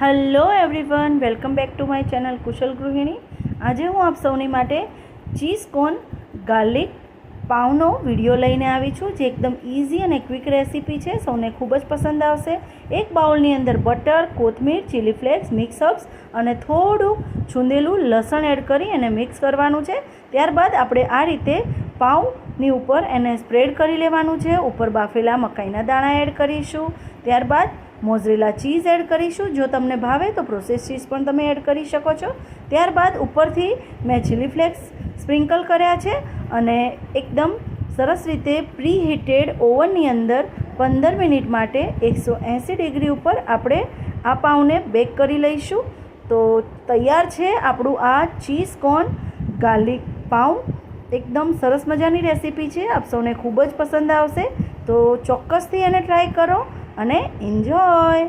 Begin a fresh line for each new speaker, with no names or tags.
Hello everyone, welcome back to my channel Kushal Gruhini. આજે હું આપ સૌની માટે ચીઝ કોર્ન ગાર્લિક પાઉનો વિડીયો લઈને આવી છું, જે એકદમ ઇઝી અને ક્વિક રેસીપી છે, સૌને ખૂબ જ પસંદ આવશે। એક બાઉલની અંદર બટર, કોથમીર, ચીલી ફ્લેક્સ, મિક્સ હર્બ્સ અને થોડું છૂંદેલું લસણ એડ કરી અને મિક્સ કરવાનું છે। ત્યારબાદ આપણે આ રીતે પાઉંની ઉપર એને સ્પ્રેડ કરી લેવાનું છે। ઉપર બાફેલા મકાઈના દાણા એડ કરીશું, ત્યારબાદ મોઝરેલા ચીઝ એડ કરીશું। જો તમને ભાવે તો પ્રોસેસ ચીઝ પણ તમે એડ કરી શકો છો। ત્યારબાદ ઉપરથી મેં ચીલી ફ્લેક્સ સ્પ્રિંકલ કર્યા છે અને એકદમ સરસ રીતે પ્રી હીટેડ ઓવનની અંદર 15 મિનિટ માટે 180 ડિગ્રી ઉપર આપણે આ પાઉને બેક કરી લઈશું। તો તૈયાર છે આપણું આ ચીઝ કોર્ન ગાર્લિક પાઉં। એકદમ સરસ મજાની રેસીપી છે, આપ સૌને ખૂબ જ પસંદ આવશે, તો ચોક્કસથી એને ટ્રાય કરો અને એન્જોય।